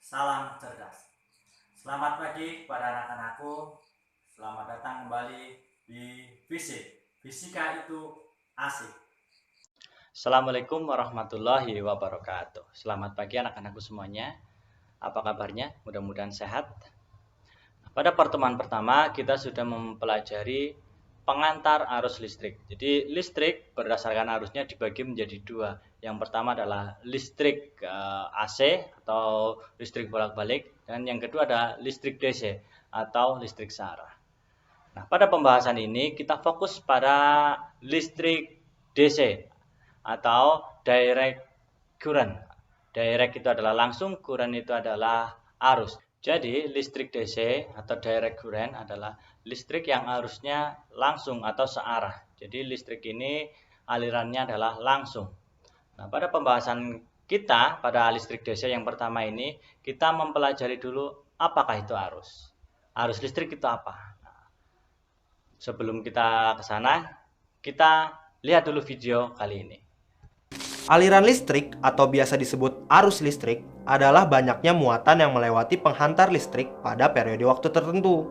Salam cerdas. Selamat pagi kepada anak-anakku. Selamat datang kembali di Fisik. Fisika itu asik. Assalamualaikum warahmatullahi wabarakatuh. Selamat pagi anak-anakku semuanya. Apa kabarnya? Mudah-mudahan sehat. Pada pertemuan pertama kita sudah mempelajari pengantar arus listrik. Jadi listrik berdasarkan arusnya dibagi menjadi dua. Yang pertama adalah listrik AC atau listrik bolak-balik, dan yang kedua adalah listrik DC atau listrik searah. Nah, pada pembahasan ini kita fokus pada listrik DC atau direct current. Direct itu adalah langsung, current itu adalah arus. Jadi listrik DC atau direct current adalah listrik yang arusnya langsung atau searah. Jadi listrik ini alirannya adalah langsung. Nah, pada pembahasan kita pada listrik DC yang pertama ini, kita mempelajari dulu apakah itu arus. Arus listrik itu apa? Nah, sebelum kita ke sana, kita lihat dulu video kali ini. Aliran listrik atau biasa disebut arus listrik adalah banyaknya muatan yang melewati penghantar listrik pada periode waktu tertentu.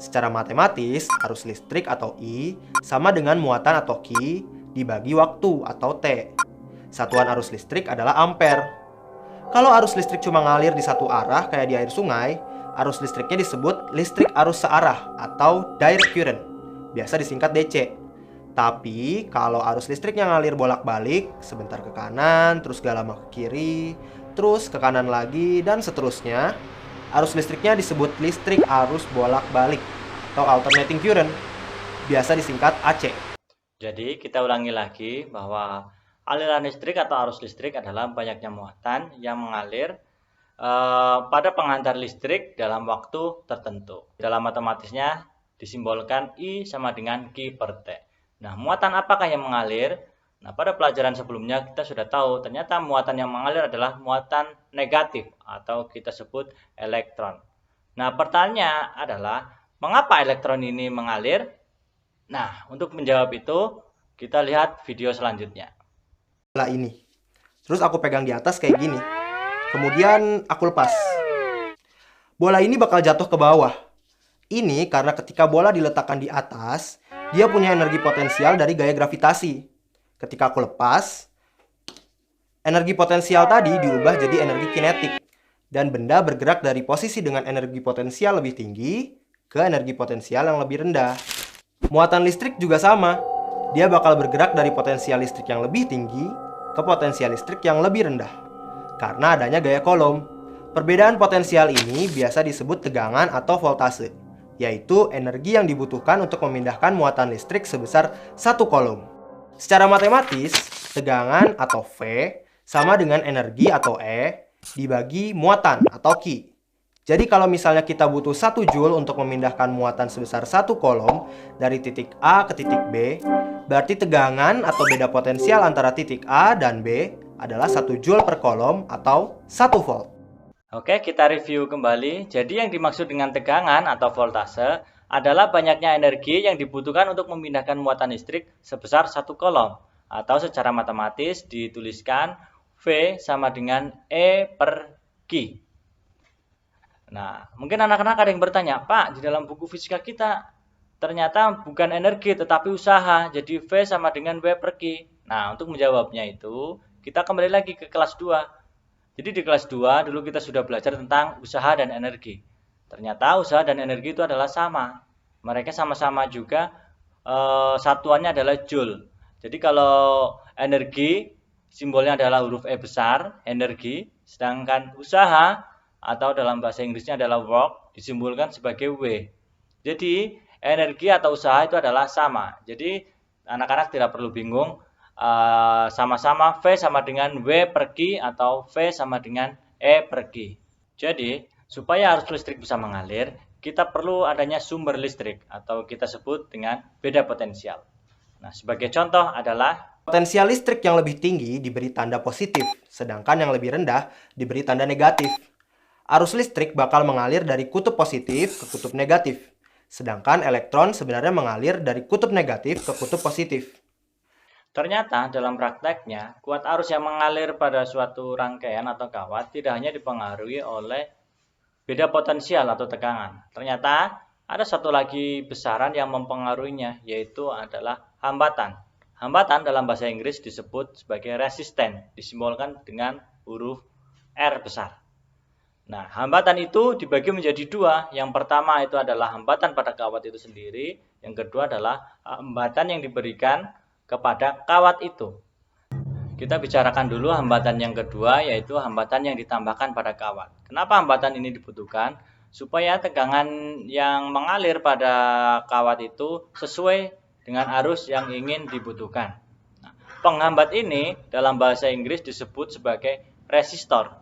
Secara matematis, arus listrik atau I sama dengan muatan atau Q dibagi waktu atau T. Satuan arus listrik adalah ampere. Kalau arus listrik cuma ngalir di satu arah kayak di air sungai, arus listriknya disebut listrik arus searah atau direct current, biasa disingkat DC. Tapi kalau arus listriknya ngalir bolak-balik, sebentar ke kanan, terus gak lama ke kiri, terus ke kanan lagi, dan seterusnya, arus listriknya disebut listrik arus bolak-balik atau alternating current, biasa disingkat AC. Jadi kita ulangi lagi bahwa aliran listrik atau arus listrik adalah banyaknya muatan yang mengalir pada penghantar listrik dalam waktu tertentu. Dalam matematisnya disimbolkan I sama dengan Q per T. Nah, muatan apakah yang mengalir? Nah, pada pelajaran sebelumnya kita sudah tahu ternyata muatan yang mengalir adalah muatan negatif atau kita sebut elektron. Nah, pertanyaannya adalah mengapa elektron ini mengalir? Nah, untuk menjawab itu kita lihat video selanjutnya. Bola ini. Terus aku pegang di atas kayak gini. Kemudian aku lepas. Bola ini bakal jatuh ke bawah. Ini karena ketika bola diletakkan di atas, dia punya energi potensial dari gaya gravitasi. Ketika aku lepas, energi potensial tadi diubah jadi energi kinetik. Dan benda bergerak dari posisi dengan energi potensial lebih tinggi ke energi potensial yang lebih rendah. Muatan listrik juga sama. Dia bakal bergerak dari potensial listrik yang lebih tinggi ke potensial listrik yang lebih rendah. Karena adanya gaya Coulomb. Perbedaan potensial ini biasa disebut tegangan atau voltase, yaitu energi yang dibutuhkan untuk memindahkan muatan listrik sebesar 1 Coulomb. Secara matematis, tegangan atau V sama dengan energi atau E dibagi muatan atau Q. Jadi kalau misalnya kita butuh 1 Joule untuk memindahkan muatan sebesar 1 Coulomb dari titik A ke titik B, berarti tegangan atau beda potensial antara titik A dan B adalah 1 Joule per Coulomb atau 1 volt. Oke, kita review kembali. Jadi yang dimaksud dengan tegangan atau voltase adalah banyaknya energi yang dibutuhkan untuk memindahkan muatan listrik sebesar 1 Coulomb. Atau secara matematis dituliskan V sama dengan E per Q. Nah, mungkin anak-anak ada yang bertanya, Pak, di dalam buku fisika kita ternyata bukan energi tetapi usaha. Jadi V sama dengan W per Q. Nah, untuk menjawabnya itu kita kembali lagi ke kelas 2. Jadi di kelas 2 dulu kita sudah belajar tentang usaha dan energi. Ternyata usaha dan energi itu adalah sama. Mereka sama-sama juga satuannya adalah Joule. Jadi kalau energi simbolnya adalah huruf E besar, energi, sedangkan usaha atau dalam bahasa Inggrisnya adalah work disimbolkan sebagai W. Jadi energi atau usaha itu adalah sama. Jadi anak-anak tidak perlu bingung. Sama-sama V sama dengan W per Q atau V sama dengan E per Q. Jadi, supaya arus listrik bisa mengalir, kita perlu adanya sumber listrik atau kita sebut dengan beda potensial. Nah, sebagai contoh adalah Potensial listrik yang lebih tinggi diberi tanda positif, sedangkan yang lebih rendah diberi tanda negatif. Arus listrik bakal mengalir dari kutub positif ke kutub negatif, sedangkan elektron sebenarnya mengalir dari kutub negatif ke kutub positif. Ternyata dalam prakteknya, kuat arus yang mengalir pada suatu rangkaian atau kawat tidak hanya dipengaruhi oleh beda potensial atau tegangan. Ternyata ada satu lagi besaran yang mempengaruhinya, yaitu adalah hambatan. Hambatan dalam bahasa Inggris disebut sebagai resisten, disimbolkan dengan huruf R besar. Nah, hambatan itu dibagi menjadi dua. Yang pertama itu adalah hambatan pada kawat itu sendiri. Yang kedua adalah hambatan yang diberikan kepada kawat itu. Kita bicarakan dulu hambatan yang kedua, yaitu hambatan yang ditambahkan pada kawat. Kenapa hambatan ini dibutuhkan? Supaya tegangan yang mengalir pada kawat itu sesuai dengan arus yang ingin dibutuhkan. Nah, penghambat ini dalam bahasa Inggris disebut sebagai resistor.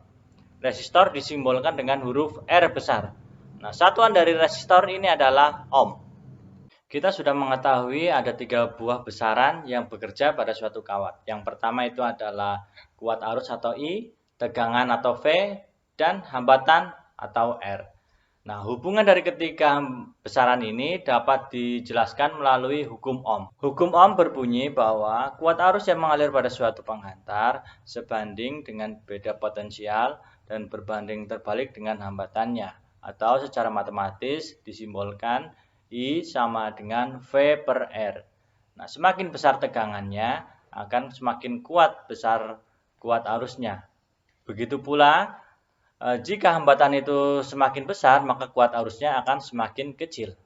Resistor disimbolkan dengan huruf R besar. Nah, satuan dari resistor ini adalah ohm. Kita sudah mengetahui ada 3 buah besaran yang bekerja pada suatu kawat. Yang pertama itu adalah kuat arus atau I, tegangan atau V, dan hambatan atau R. Nah, hubungan dari ketiga besaran ini dapat dijelaskan melalui hukum Ohm. Hukum Ohm berbunyi bahwa kuat arus yang mengalir pada suatu penghantar sebanding dengan beda potensial dan berbanding terbalik dengan hambatannya. Atau secara matematis disimbolkan I sama dengan V per R. Nah, semakin besar tegangannya, akan semakin kuat arusnya. Begitu pula, jika hambatan itu semakin besar, maka kuat arusnya akan semakin kecil.